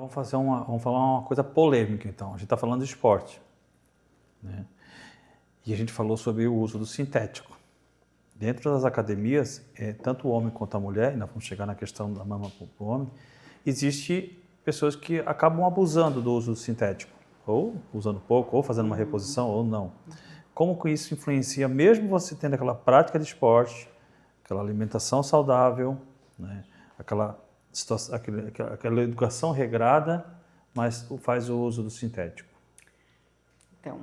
vamos falar uma coisa polêmica, então. A gente está falando de esporte, né? E a gente falou sobre o uso do sintético. Dentro das academias, tanto o homem quanto a mulher, ainda vamos chegar na questão da mama para o homem, existe pessoas que acabam abusando do uso do sintético, ou usando pouco, ou fazendo uma reposição, ou não. Como que isso influencia, mesmo você tendo aquela prática de esporte, aquela alimentação saudável, né? aquela educação regrada, mas faz o uso do sintético? Então,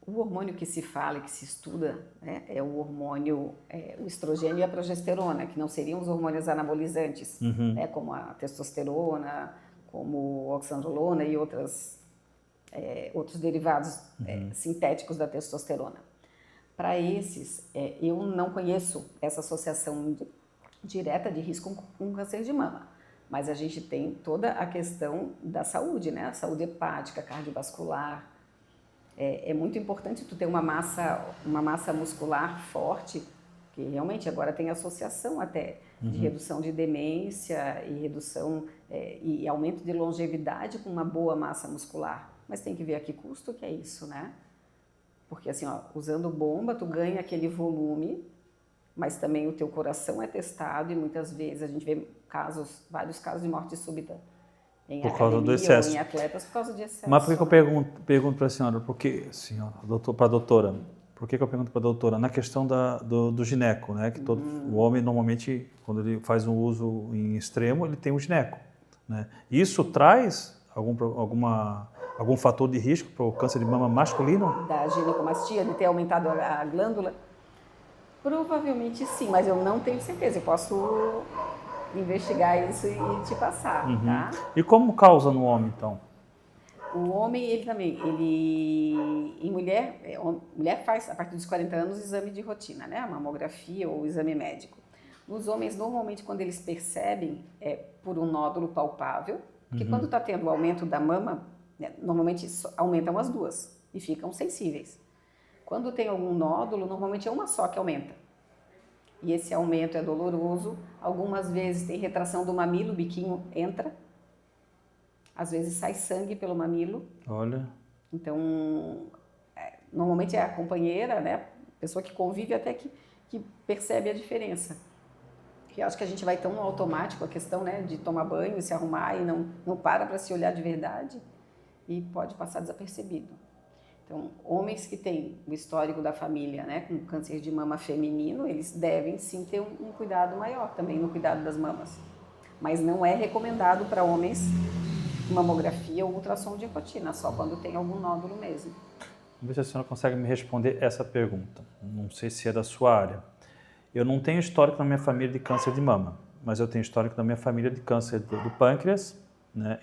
o hormônio que se fala e que se estuda, né, é o hormônio, o estrogênio e a progesterona, que não seriam os hormônios anabolizantes, né, como a testosterona, como a oxandrolona e outros derivados sintéticos da testosterona. Para esses, eu não conheço essa associação direta de risco com câncer de mama, mas a gente tem toda a questão da saúde, né, a saúde hepática, cardiovascular. É muito importante tu ter uma massa muscular forte, que realmente agora tem associação até de redução de demência e redução e aumento de longevidade com uma boa massa muscular. Mas tem que ver a que custo que é isso, né? Porque assim, ó, usando bomba, tu ganha aquele volume, mas também o teu coração é testado e muitas vezes a gente vê vários casos de morte súbita em por causa do academia excesso. ou em atletas por causa de excesso. Mas por que eu pergunto para a senhora, para a doutora, por que eu pergunto para a doutora? Na questão do gineco, né? Que o homem normalmente, quando ele faz um uso em extremo, ele tem um gineco, né? Isso traz algum fator de risco para o câncer de mama masculino? Da ginecomastia, de ter aumentado a glândula? Provavelmente sim, mas eu não tenho certeza. Eu posso investigar isso e te passar, tá? E como causa no homem, então? O homem, em mulher faz, a partir dos 40 anos, exame de rotina, né? A mamografia ou o exame médico. Nos homens, normalmente, quando eles percebem, é por um nódulo palpável, porque quando está tendo o aumento da mama, né, normalmente aumentam as duas e ficam sensíveis. Quando tem algum nódulo, normalmente é uma só que aumenta. E esse aumento é doloroso. Algumas vezes tem retração do mamilo, o biquinho entra. Às vezes sai sangue pelo mamilo. Olha. Então, normalmente é a companheira, né? A pessoa que convive até que percebe a diferença. Porque eu acho que a gente vai tão no automático, a questão, né, de tomar banho e se arrumar e não para se olhar de verdade e pode passar desapercebido. Então, homens que têm o histórico da família, né, com câncer de mama feminino, eles devem sim ter um cuidado maior também no cuidado das mamas. Mas não é recomendado para homens mamografia ou ultrassom de rotina, só quando tem algum nódulo mesmo. Vamos ver se a senhora consegue me responder essa pergunta. Não sei se é da sua área. Eu não tenho histórico na minha família de câncer de mama, mas eu tenho histórico na minha família de câncer do pâncreas, né,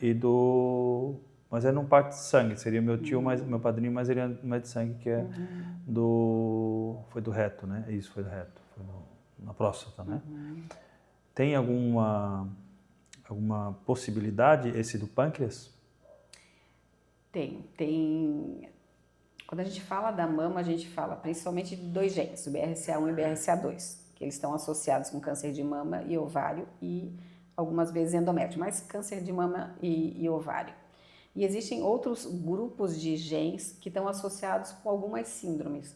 mas é num parte de sangue, seria meu tio, meu padrinho, mas ele não é de sangue, que é foi do reto, né? Isso, foi do reto, foi na próstata, né? Tem alguma possibilidade esse do pâncreas? Tem. Quando a gente fala da mama, a gente fala principalmente de dois genes, o BRCA1 e o BRCA2, que eles estão associados com câncer de mama e ovário e algumas vezes endométrio, mas câncer de mama e ovário. E existem outros grupos de genes que estão associados com algumas síndromes.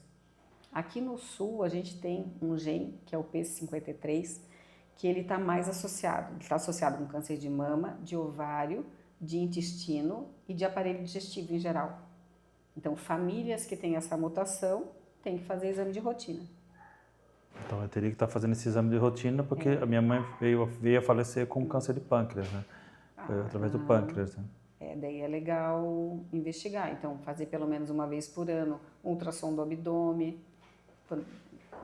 Aqui no sul, a gente tem um gene, que é o P53, que ele está mais associado. Ele está associado com câncer de mama, de ovário, de intestino e de aparelho digestivo em geral. Então, famílias que têm essa mutação têm que fazer exame de rotina. Então, eu teria que estar fazendo esse exame de rotina, porque a minha mãe veio a falecer com câncer de pâncreas, né? Foi através do pâncreas, né? Daí é legal investigar. Então, fazer pelo menos uma vez por ano um ultrassom do abdômen.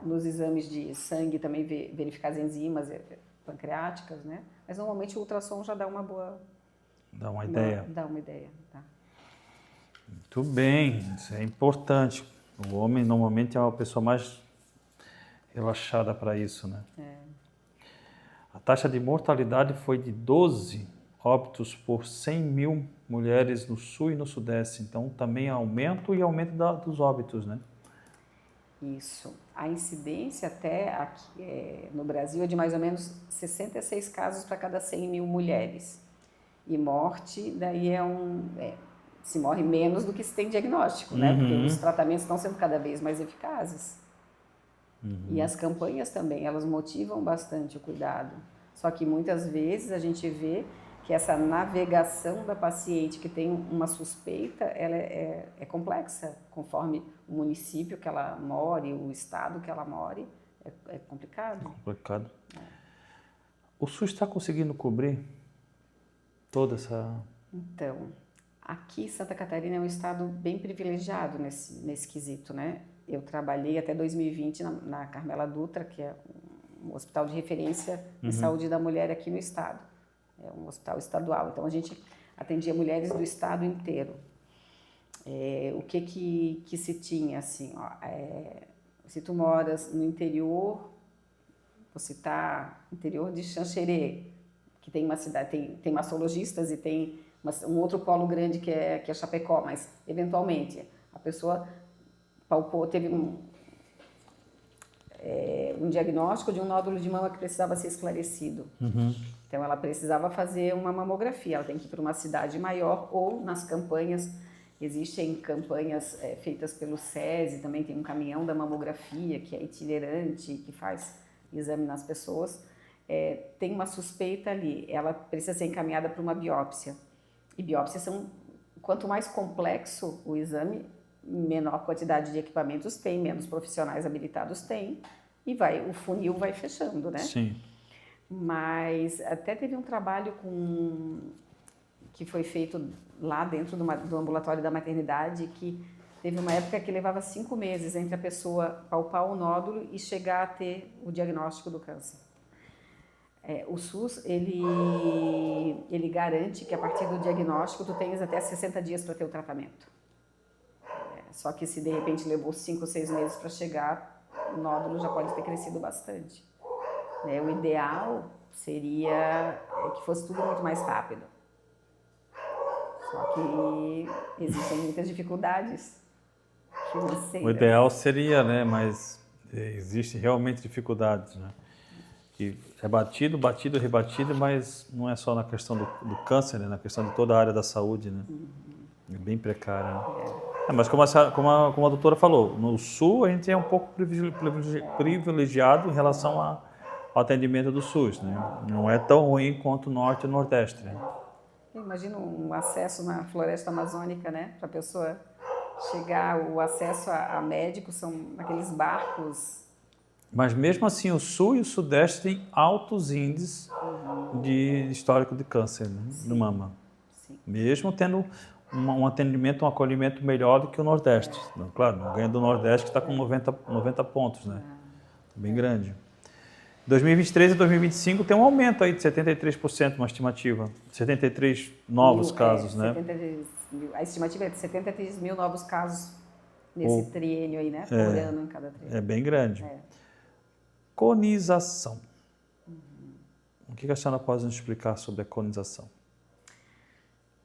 Nos exames de sangue também verificar as enzimas pancreáticas, né? Mas normalmente o ultrassom já dá uma boa... Dá uma ideia. Dá uma ideia, tá? Muito bem, isso é importante. O homem normalmente é uma pessoa mais relaxada para isso, né? A taxa de mortalidade foi de 12 óbitos por 100 mil mulheres no sul e no sudeste. Então, também aumento dos óbitos, né? Isso. A incidência até aqui no Brasil é de mais ou menos 66 casos para cada 100 mil mulheres. E morte, daí se morre menos do que se tem diagnóstico, né? Porque os tratamentos estão sendo cada vez mais eficazes. E as campanhas também, elas motivam bastante o cuidado. Só que muitas vezes a gente vê que essa navegação da paciente que tem uma suspeita, ela é complexa, conforme o município que ela more, o estado que ela more, é complicado. Complicado. O SUS está conseguindo cobrir toda essa... Então, aqui Santa Catarina é um estado bem privilegiado nesse quesito, né? Eu trabalhei até 2020 na Carmela Dutra, que é um hospital de referência em saúde da mulher aqui no estado. É um hospital estadual, então a gente atendia mulheres do estado inteiro. O que se tinha, assim, ó, se tu moras no interior, vou citar interior de Xanxerê, que tem uma cidade, tem mastologistas e tem um outro polo grande que é Chapecó, mas eventualmente a pessoa palpou, teve um diagnóstico de um nódulo de mama que precisava ser esclarecido. Então ela precisava fazer uma mamografia, ela tem que ir para uma cidade maior ou nas campanhas, existem campanhas feitas pelo SESI, também tem um caminhão da mamografia que é itinerante, que faz exame nas pessoas. Tem uma suspeita ali, ela precisa ser encaminhada para uma biópsia. E biópsias quanto mais complexo o exame, menor quantidade de equipamentos tem, menos profissionais habilitados tem, e o funil vai fechando, né? Sim. Mas até teve um trabalho que foi feito lá dentro do ambulatório da maternidade, que teve uma época que levava 5 meses entre a pessoa palpar o nódulo e chegar a ter o diagnóstico do câncer. O SUS, ele garante que a partir do diagnóstico tu tens até 60 dias para ter o tratamento. Só que se de repente levou 5 ou 6 meses para chegar, o nódulo já pode ter crescido bastante. O ideal seria que fosse tudo muito mais rápido. Só que existem muitas dificuldades financeiras. O ideal seria, né? Mas existe realmente dificuldades, né? Que é batido, rebatido, mas não é só na questão do câncer, né? Na questão de toda a área da saúde, né? É bem precária, né? Mas como a doutora falou, no Sul a gente é um pouco privilegiado em relação ao atendimento do SUS, né? Não é tão ruim quanto o Norte e o Nordeste, né? Imagina um acesso na floresta amazônica, né? Para a pessoa chegar, o acesso a médicos são aqueles barcos. Mas mesmo assim o Sul e o Sudeste têm altos índices de histórico de câncer, né? De mama. Sim. Mesmo tendo um atendimento, um acolhimento melhor do que o Nordeste. Claro, não ganha do Nordeste que está com 90 pontos, né? Bem grande. 2023 e 2025 tem um aumento aí de 73%, uma estimativa. 73 novos casos, né? 73 mil, a estimativa é de 73 mil novos casos nesse triênio aí, né? Por ano em cada triênio. É bem grande. Conização. O que a senhora pode nos explicar sobre a conização?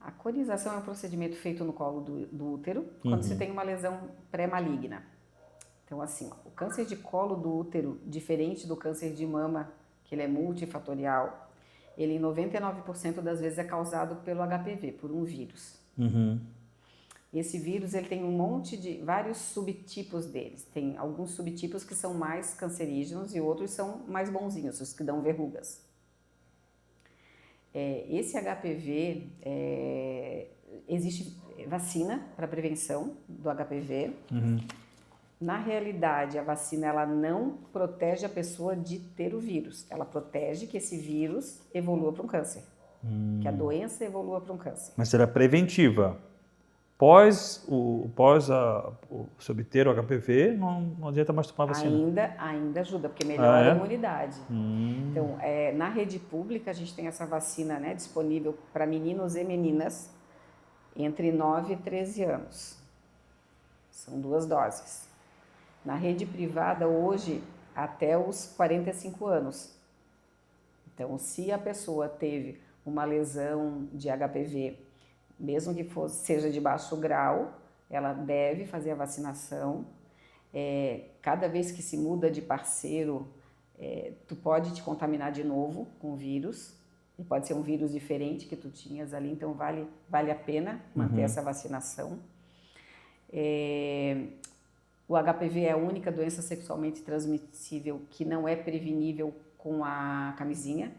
A conização é um procedimento feito no colo do útero quando se tem uma lesão pré-maligna. Então, assim, o câncer de colo do útero, diferente do câncer de mama, que ele é multifatorial, ele em 99% das vezes é causado pelo HPV, por um vírus. Esse vírus ele tem vários subtipos deles. Tem alguns subtipos que são mais cancerígenos e outros são mais bonzinhos, os que dão verrugas. Esse HPV, existe vacina para prevenção do HPV. Na realidade, a vacina ela não protege a pessoa de ter o vírus. Ela protege que esse vírus evolua para um câncer. Que a doença evolua para um câncer. Mas será preventiva. Após se obter o HPV, não adianta mais tomar vacina. Ainda ajuda, porque melhora a imunidade. Então, na rede pública, a gente tem essa vacina, né, disponível para meninos e meninas entre 9 e 13 anos. São 2 doses. Na rede privada, hoje, até os 45 anos. Então, se a pessoa teve uma lesão de HPV, mesmo que seja de baixo grau, ela deve fazer a vacinação. Cada vez que se muda de parceiro, tu pode te contaminar de novo com o vírus. E pode ser um vírus diferente que tu tinhas ali, então vale a pena manter essa vacinação. O HPV é a única doença sexualmente transmissível que não é prevenível com a camisinha,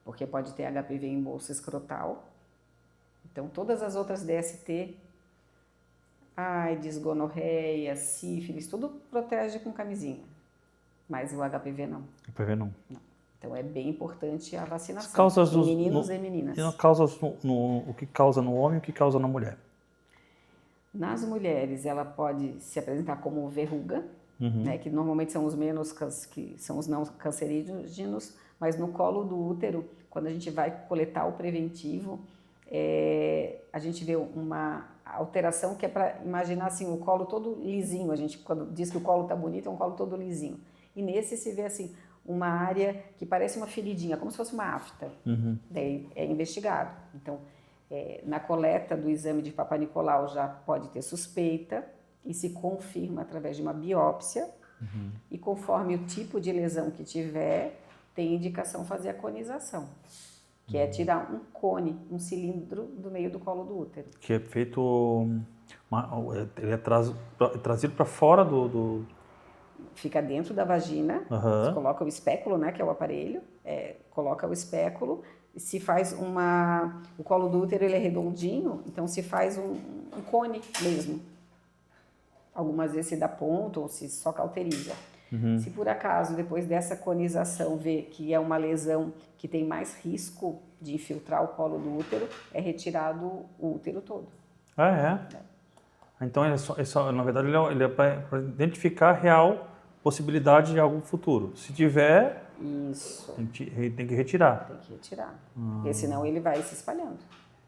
porque pode ter HPV em bolsa escrotal. Então, todas as outras DST, AIDS, gonorreia, sífilis, tudo protege com camisinha, mas o HPV não. HPV não. Então, é bem importante a vacinação, Causas em meninos e meninas. E causas o que causa no homem e o que causa na mulher? Nas mulheres, ela pode se apresentar como verruga, né, que normalmente são os menos, que são os não cancerígenos, mas no colo do útero, quando a gente vai coletar o preventivo, a gente vê uma alteração que é para imaginar assim, o colo todo lisinho. A gente, quando diz que o colo está bonito, é um colo todo lisinho. E nesse se vê assim, uma área que parece uma feridinha, como se fosse uma afta. Daí é investigado. Então, na coleta do exame de Papa Nicolau já pode ter suspeita e se confirma através de uma biópsia. E conforme o tipo de lesão que tiver, tem indicação fazer a conização, que é tirar um cone, um cilindro do meio do colo do útero. Que é feito, ele é trazido para fora do... Fica dentro da vagina, você coloca o espéculo, né, que é o aparelho, coloca o espéculo, se faz o colo do útero ele é redondinho, então se faz um cone mesmo. Algumas vezes se dá ponto ou se só cauteriza. Se por acaso, depois dessa conização, vê que é uma lesão que tem mais risco de infiltrar o colo do útero, é retirado o útero todo. Então, na verdade, ele é para identificar a real possibilidade de algum futuro. Se tiver, isso, tem que retirar. Tem que retirar, porque senão ele vai se espalhando.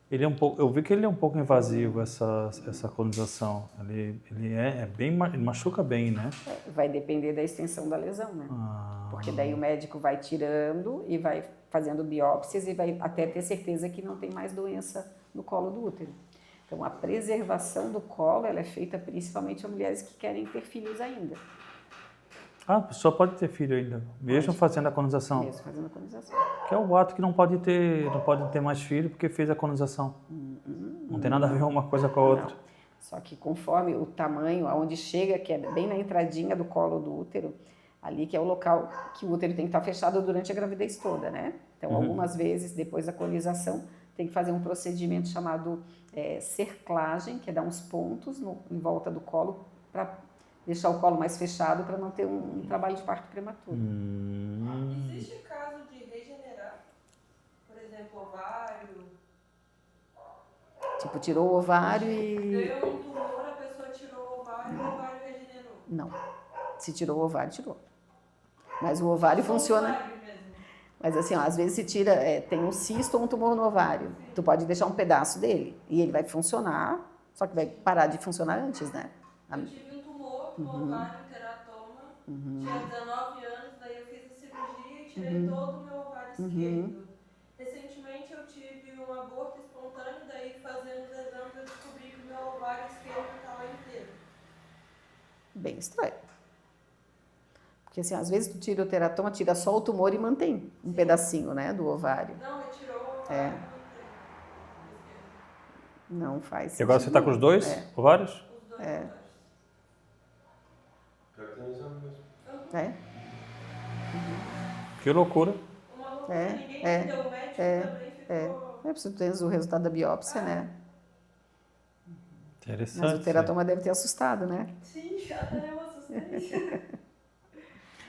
Ele é eu vi que ele é um pouco invasivo, essa colonização. Ele ele machuca bem, né? Vai depender da extensão da lesão, né? Porque daí o médico vai tirando e vai fazendo biópsias e vai até ter certeza que não tem mais doença no colo do útero. Então, a preservação do colo ela é feita principalmente a mulheres que querem ter filhos ainda. A pessoa pode ter filho ainda, mesmo fazendo a colonização? Mesmo fazendo a colonização. Que é o ato que não pode ter mais filho porque fez a colonização. Não tem nada a ver uma coisa com a outra. Não. Só que conforme o tamanho, aonde chega, que é bem na entradinha do colo do útero, ali que é o local que o útero tem que estar fechado durante a gravidez toda, né? Então, algumas vezes, depois da colonização, tem que fazer um procedimento chamado cerclagem, que é dar uns pontos em volta do colo para deixar o colo mais fechado para não ter um trabalho de parto prematuro. Existe caso de regenerar? Por exemplo, ovário? Tipo, tirou o ovário e... Deu um tumor, a pessoa tirou o ovário regenerou? Não. Se tirou o ovário, tirou. Mas o ovário funciona... Ovário mesmo. Mas assim, ó, às vezes se tira, tem um cisto ou um tumor no ovário. Tu pode deixar um pedaço dele e ele vai funcionar, só que vai parar de funcionar antes, né? Eu tive um tumor no ovário, um teratoma, tinha 19 anos, daí eu fiz a cirurgia e tirei todo o meu ovário esquerdo. Recentemente eu tive um aborto espontâneo, daí fazendo os exames eu descobri que o meu ovário esquerdo estava inteiro. Bem estranho. Porque assim, às vezes tu tira o teratoma, tira só o tumor e mantém um pedacinho, né, do ovário. Não, retirou o ovário inteiro. Não faz sentido. E agora você está com os dois ovários? Os dois ovários. Que loucura. Uma loucura, ninguém entendeu, o médico também ficou... É preciso ter o resultado da biópsia, né? Interessante. Mas o teratoma deve ter assustado, né? Sim, até eu assustei.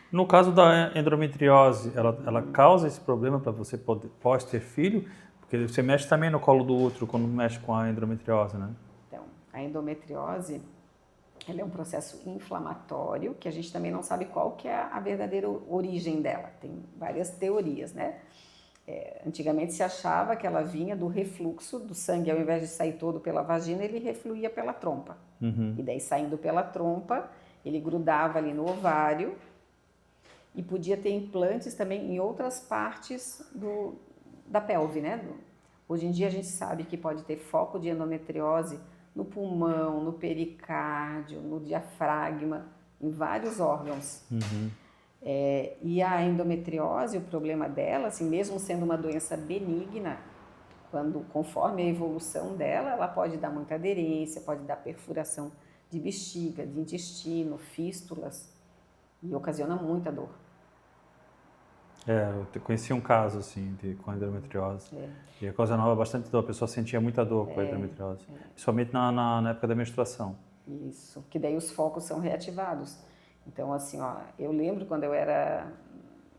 No caso da endometriose, ela causa esse problema para você pode ter filho? Porque você mexe também no colo do útero quando mexe com a endometriose, né? Então, a endometriose, ela é um processo inflamatório que a gente também não sabe qual que é a verdadeira origem dela. Tem várias teorias, né? Antigamente se achava que ela vinha do refluxo do sangue, ao invés de sair todo pela vagina, ele refluía pela trompa. E daí, saindo pela trompa, ele grudava ali no ovário e podia ter implantes também em outras partes da pelve, né? Hoje em dia a gente sabe que pode ter foco de endometriose no pulmão, no pericárdio, no diafragma, em vários órgãos. E a endometriose, o problema dela, assim, mesmo sendo uma doença benigna, conforme a evolução dela, ela pode dar muita aderência, pode dar perfuração de bexiga, de intestino, fístulas, e ocasiona muita dor. Eu conheci um caso assim com endometriose. E ocasionava bastante dor, a pessoa sentia muita dor com a endometriose, principalmente na época da menstruação. Isso, que daí os focos são reativados. Então, assim, ó, eu lembro quando eu era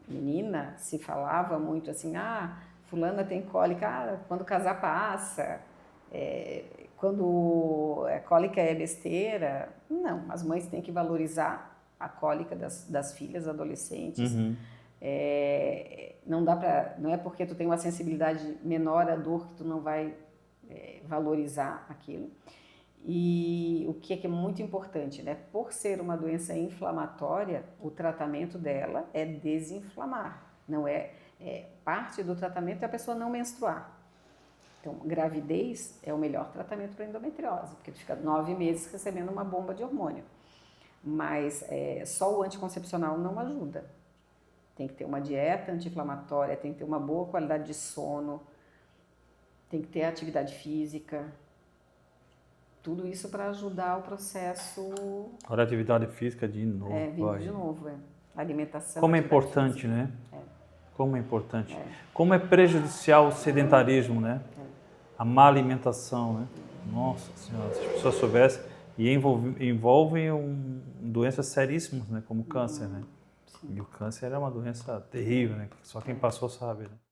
menina, se falava muito assim, fulana tem cólica, quando casar passa, quando cólica é besteira. Não, as mães têm que valorizar a cólica das filhas adolescentes. Não é porque tu tem uma sensibilidade menor à dor que tu não vai valorizar aquilo. E o que é muito importante, né? Por ser uma doença inflamatória, o tratamento dela é desinflamar. Não parte do tratamento é a pessoa não menstruar. Então, gravidez é o melhor tratamento para endometriose, porque tu fica 9 meses recebendo uma bomba de hormônio. Mas só o anticoncepcional não ajuda. Tem que ter uma dieta anti-inflamatória, tem que ter uma boa qualidade de sono, tem que ter atividade física. Tudo isso para ajudar o processo. Olha a atividade física de novo. Vindo de novo, alimentação. Como é importante, física. né? Como é importante. Como é prejudicial o sedentarismo, né? A má alimentação, né? Nossa Senhora, se as pessoas soubessem, e envolvem doenças seríssimas, né? Como câncer, né? E o câncer é uma doença terrível, né? Só quem passou sabe, né?